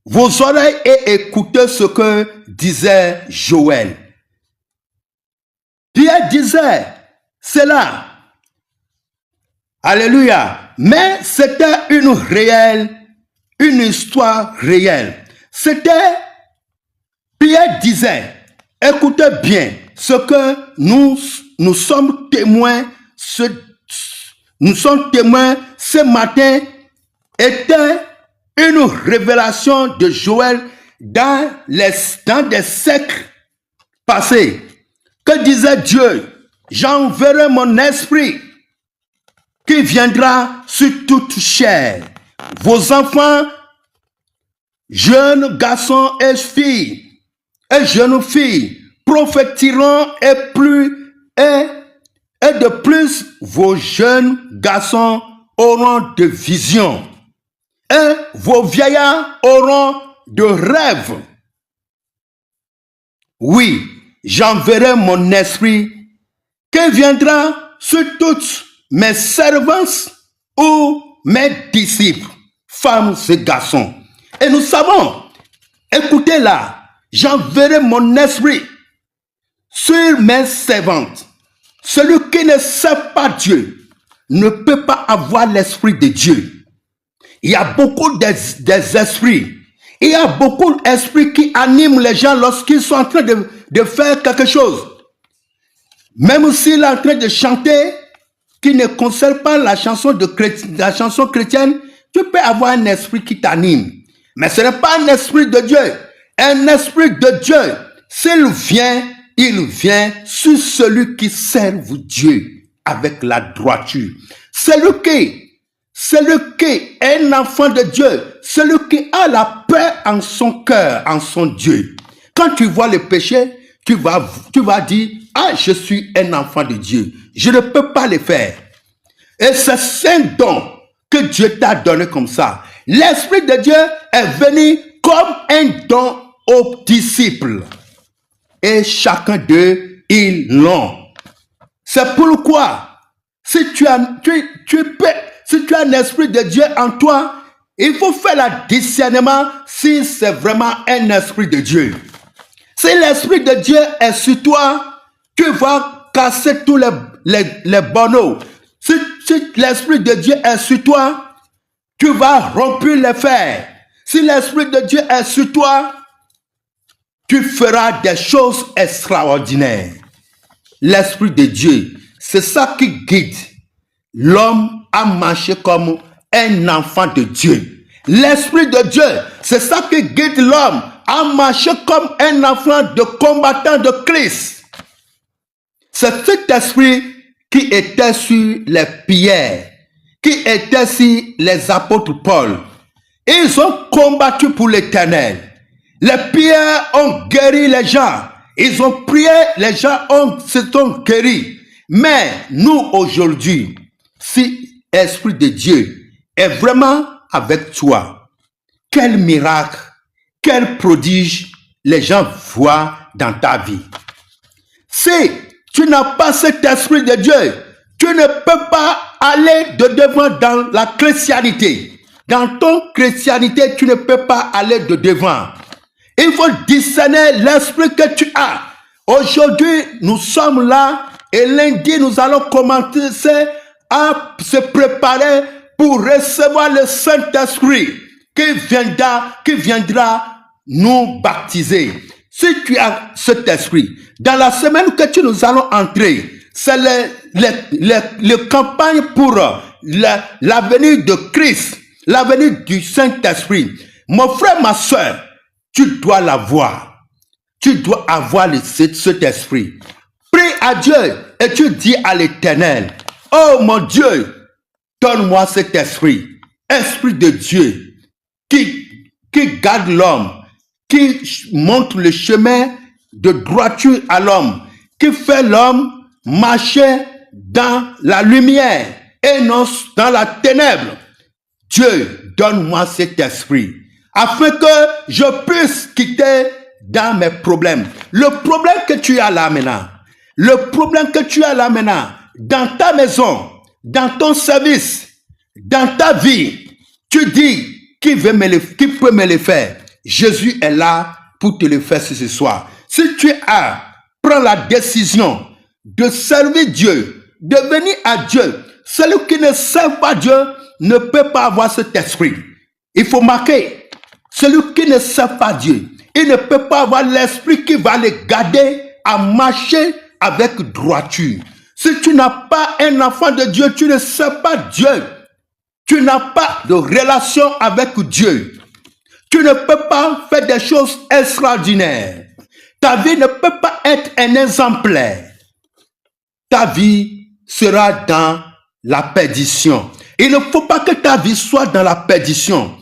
vos oreilles et écoutez ce que disait Joël. Pierre disait cela. Alléluia. Mais c'était une histoire réelle. Pierre disait, écoutez bien, ce que nous sommes témoins, ce matin était une révélation de Joël dans des siècles passés. Que disait Dieu? J'enverrai mon esprit qui viendra sur toute chair. Vos enfants, jeunes garçons et filles, et jeunes filles, prophétiseront et de plus, vos jeunes garçons auront de visions, et vos vieillards auront de rêves. Oui, j'enverrai mon esprit qui viendra sur toutes mes servantes ou mes disciples, femmes et garçons. Et nous savons, écoutez là, j'enverrai mon esprit sur mes servantes. Celui qui ne sait pas Dieu ne peut pas avoir l'esprit de Dieu. Il y a beaucoup des esprits. Il y a beaucoup d'esprits qui animent les gens lorsqu'ils sont en train de faire quelque chose. Même s'il est en train de chanter, qui ne concerne pas la chanson chrétienne, tu peux avoir un esprit qui t'anime. Mais ce n'est pas un esprit de Dieu. Un esprit de Dieu, s'il vient, il vient sur celui qui sert Dieu avec la droiture. Celui qui est un enfant de Dieu, celui qui a la paix en son cœur, en son Dieu. Quand tu vois le péché, tu vas dire, ah, je suis un enfant de Dieu. Je ne peux pas le faire. Et c'est un don que Dieu t'a donné comme ça. L'Esprit de Dieu est venu comme un don aux disciples. Et chacun d'eux, ils l'ont. C'est pourquoi, si tu as un esprit de Dieu en toi, il faut faire le discernement si c'est vraiment un esprit de Dieu. Si l'esprit de Dieu est sur toi, tu vas casser tous les bonneaux. Si l'esprit de Dieu est sur toi, tu vas rompre les fers. Si l'esprit de Dieu est sur toi, tu feras des choses extraordinaires. L'esprit de Dieu, c'est ça qui guide l'homme à marcher comme un enfant de Dieu. L'esprit de Dieu, c'est ça qui guide l'homme à marcher comme un enfant de combattant de Christ. C'est cet esprit qui était sur les pierres, qui était sur les apôtres Paul. Ils ont combattu pour l'Éternel. Les pierres ont guéri les gens. Ils ont prié, les gens se sont guéris. Mais nous aujourd'hui, si l'Esprit de Dieu est vraiment avec toi, quel miracle, quel prodige les gens voient dans ta vie. Si tu n'as pas cet Esprit de Dieu, tu ne peux pas aller de devant dans la chrétienté. Dans ton chrétienté, tu ne peux pas aller de devant. Il faut discerner l'esprit que tu as. Aujourd'hui, nous sommes là et lundi, nous allons commencer à se préparer pour recevoir le Saint-Esprit qui viendra nous baptiser. Si tu as cet esprit, dans la semaine que nous allons entrer, c'est la campagne pour l'avenir de Christ, l'avenir du Saint-Esprit. Mon frère, ma soeur, tu dois l'avoir. Tu dois avoir cet esprit. Prie à Dieu et tu dis à l'Éternel, oh mon Dieu, donne-moi cet esprit. Esprit de Dieu qui garde l'homme, qui montre le chemin de droiture à l'homme, qui fait l'homme marcher dans la lumière et non dans la ténèbre. Dieu, donne-moi cet esprit, afin que je puisse quitter dans mes problèmes. Le problème que tu as là maintenant, dans ta maison, dans ton service, dans ta vie, tu dis, qui peut me le faire? Jésus est là pour te le faire ce soir. Si tu prends la décision de servir Dieu, de venir à Dieu, celui qui ne sert pas Dieu ne peut pas avoir cet esprit. Il faut marquer, celui qui ne sert pas Dieu, il ne peut pas avoir l'esprit qui va le garder à marcher avec droiture. Si tu n'as pas un enfant de Dieu, tu ne sers pas Dieu. Tu n'as pas de relation avec Dieu. Tu ne peux pas faire des choses extraordinaires. Ta vie ne peut pas être un exemplaire. Ta vie sera dans la perdition. Il ne faut pas que ta vie soit dans la perdition.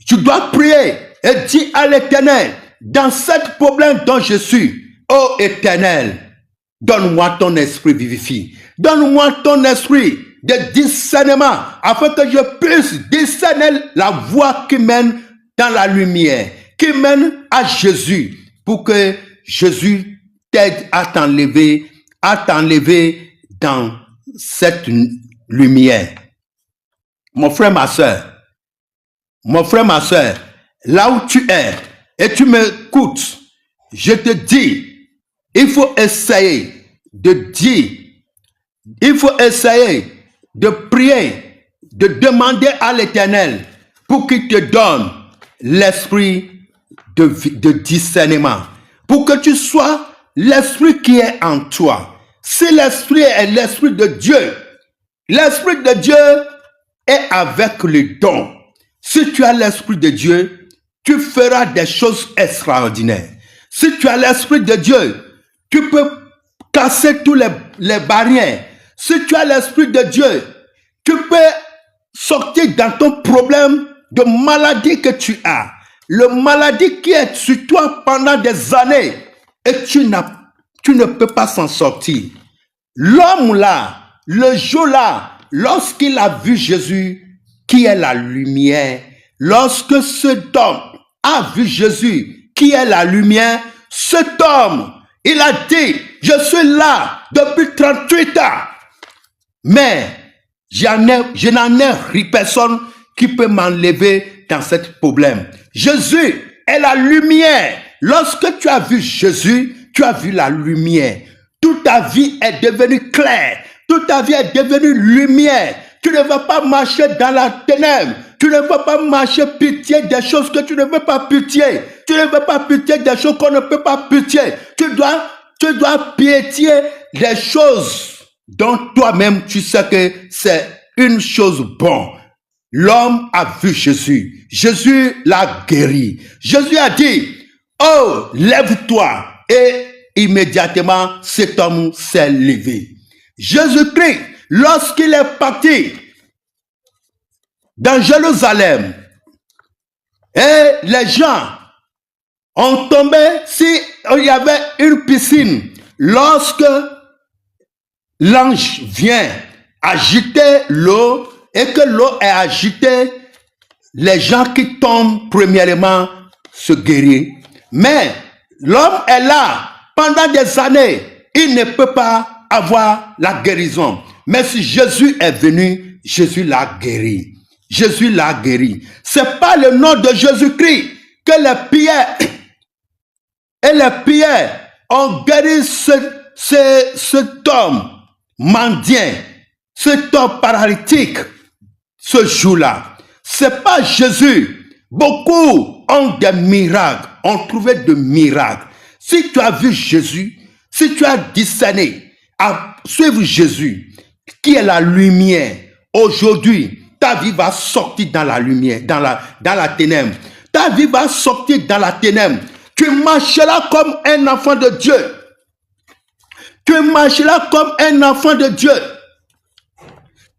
Tu dois prier et dire à l'Éternel, dans ce problème dont je suis, ô Éternel, donne-moi ton esprit vivifié. Donne-moi ton esprit de discernement afin que je puisse discerner la voie qui mène dans la lumière, qui mène à Jésus, pour que Jésus t'aide à t'enlever dans cette lumière. Mon frère, ma soeur, là où tu es et tu m'écoutes, je te dis, il faut essayer de dire, il faut essayer de prier, de demander à l'Éternel pour qu'il te donne l'esprit de discernement, pour que tu sois l'esprit qui est en toi. Si l'esprit est l'esprit de Dieu est avec les dons. Si tu as l'esprit de Dieu, tu feras des choses extraordinaires. Si tu as l'esprit de Dieu, tu peux casser tous les barrières. Si tu as l'esprit de Dieu, tu peux sortir dans ton problème de maladie que tu as. Le maladie qui est sur toi pendant des années et tu ne peux pas s'en sortir. L'homme là, le jour là, lorsqu'il a vu Jésus qui est la lumière, lorsque cet homme a vu Jésus qui est la lumière, cet homme, il a dit, je suis là depuis 38 ans, mais je n'en ai personne qui peut m'enlever dans ce problème. Jésus est la lumière. Lorsque tu as vu Jésus, tu as vu la lumière. Toute ta vie est devenue claire. Toute ta vie est devenue lumière. Tu ne vas pas marcher dans la ténèbre. Tu ne vas pas marcher pitié des choses que tu ne veux pas pitié. Tu ne veux pas pitié des choses qu'on ne peut pas pitié. Tu dois pitié des choses dont toi-même tu sais que c'est une chose bonne. L'homme a vu Jésus. Jésus l'a guéri. Jésus a dit, oh, lève-toi. Et immédiatement, cet homme s'est levé. Jésus-Christ, lorsqu'il est parti dans Jérusalem, et les gens ont tombé, s'il y avait une piscine, lorsque l'ange vient agiter l'eau, et que l'eau est agitée, les gens qui tombent premièrement se guérissent. Mais l'homme est là pendant des années, il ne peut pas avoir la guérison. Mais si Jésus est venu, Jésus l'a guéri. Jésus l'a guéri. C'est pas le nom de Jésus-Christ que les pierres et les pierres ont guéri cet homme mendiant, cet homme paralytique, ce jour-là. C'est pas Jésus. Beaucoup ont des miracles, ont trouvé des miracles. Si tu as vu Jésus, si tu as discerné à suivre Jésus, qui est la lumière, aujourd'hui, ta vie va sortir dans la lumière, dans la ténèbre. Ta vie va sortir dans la ténèbre. Tu marcheras comme un enfant de Dieu. Tu marcheras comme un enfant de Dieu.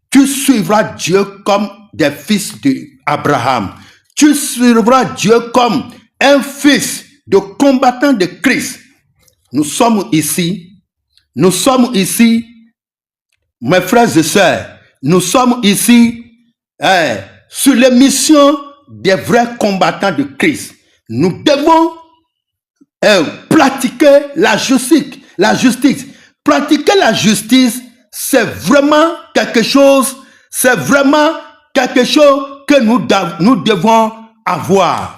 Tu suivras Dieu comme des fils d'Abraham. Tu suivras Dieu comme un fils de combattant de Christ. Nous sommes ici, mes frères et sœurs, nous sommes ici sur les missions des vrais combattants de Christ. Nous devons pratiquer la justice. Pratiquer la justice, c'est vraiment quelque chose que nous devons avoir.